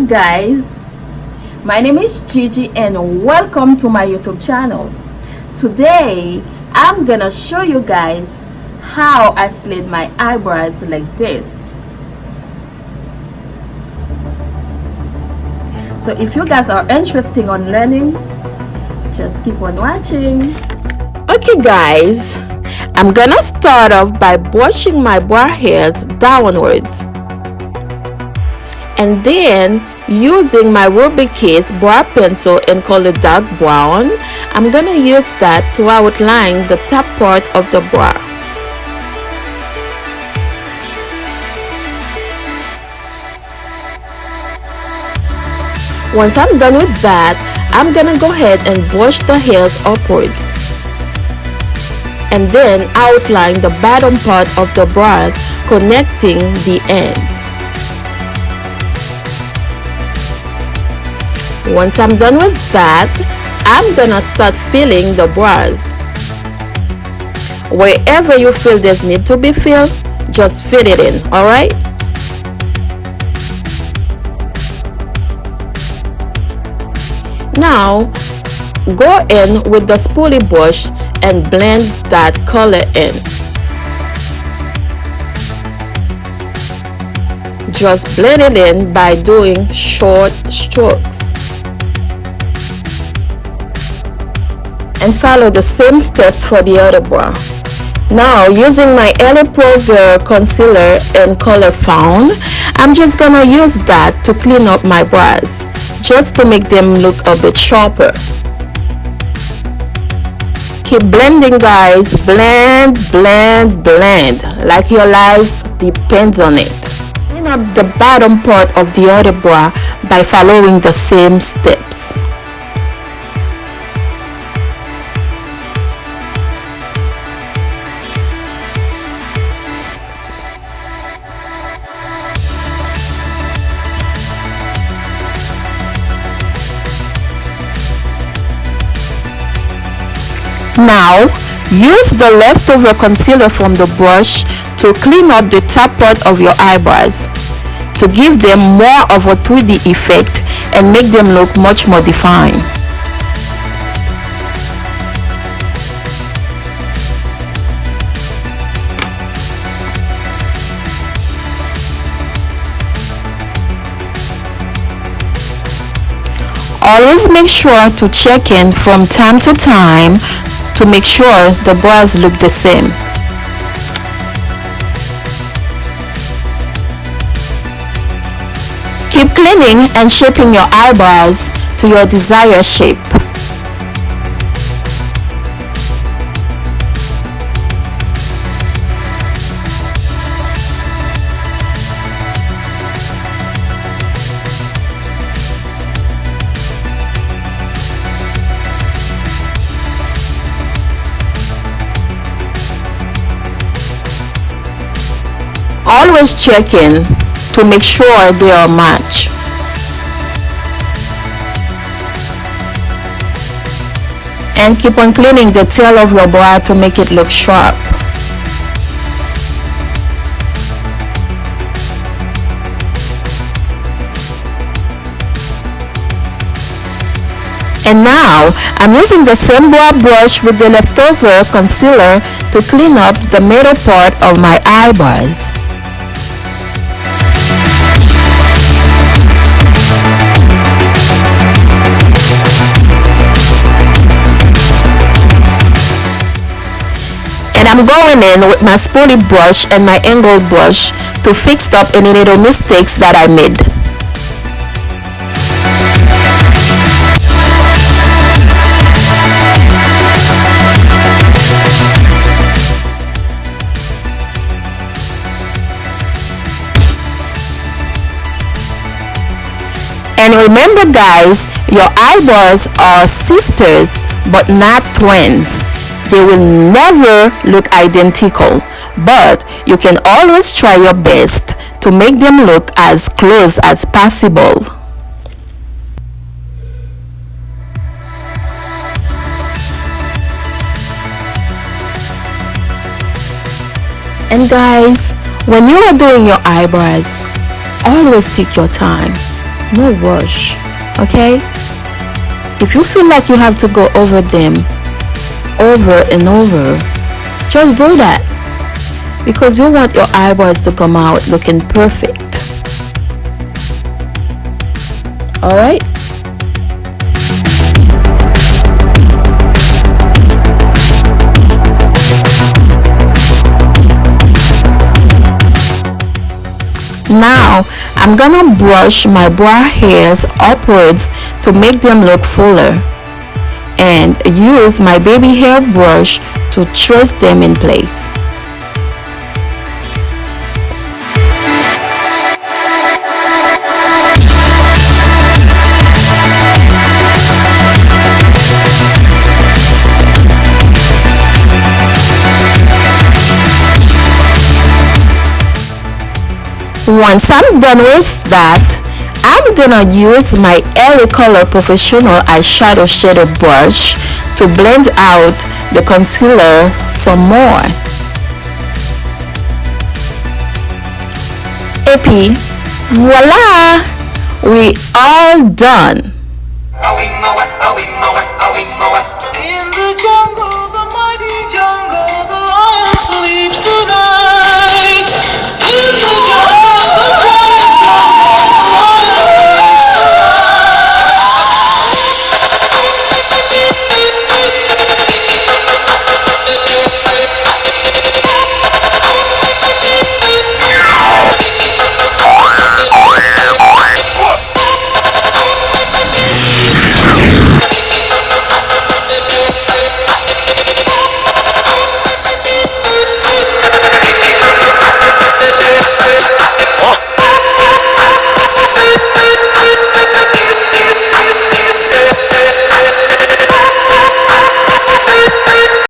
guys, my name is Gigi and welcome to my YouTube channel. Today I'm gonna show you guys how I slid my eyebrows like this. So if you guys are interested on learning, just keep on watching. Okay guys, I'm gonna start off by brushing my brow hairs downwards, and then using my Ruby Case brow pencil in color dark brown, I'm gonna use that to outline the top part of the brow. Once I'm done with that, I'm gonna go ahead and brush the hairs upwards, and then outline the bottom part of the brow connecting the ends. Once I'm done with that, I'm gonna start filling the brows. Wherever you feel there's need to be filled, just fill it in, alright? Now, go in with the spoolie brush and blend that color in. Just blend it in by doing short strokes. And follow the same steps for the other brow. Now, using my Eyebrow concealer in color Fawn, I'm just gonna use that to clean up my brows, just to make them look a bit sharper. Keep blending guys, blend, blend, blend, like your life depends on it. Clean up the bottom part of the other brow by following the same steps. Now, use the leftover concealer from the brush to clean up the top part of your eyebrows, to give them more of a 2D effect and make them look much more defined. Always make sure to check in from time to time to make sure the brows look the same. Keep cleaning and shaping your eyebrows to your desired shape. Always check in to make sure they are matched. And keep on cleaning the tail of your brow to make it look sharp. And now, I'm using the same brow brush with the leftover concealer to clean up the middle part of my eyebrows. And I'm going in with my spoolie brush and my angle brush to fix up any little mistakes that I made. And remember guys, your eyebrows are sisters but not twins. They will never look identical, but you can always try your best to make them look as close as possible. And guys, when you are doing your eyebrows, always take your time. No rush, okay? If you feel like you have to go over them over and over, just do that, because you want your eyebrows to come out looking perfect. Alright? Now I'm gonna brush my brow hairs upwards to make them look fuller, and use my baby hair brush to trace them in place. Once I'm done with that, I'm gonna use my LA Color Professional eyeshadow shader brush to blend out the concealer some more. Et puis, voila! We all done.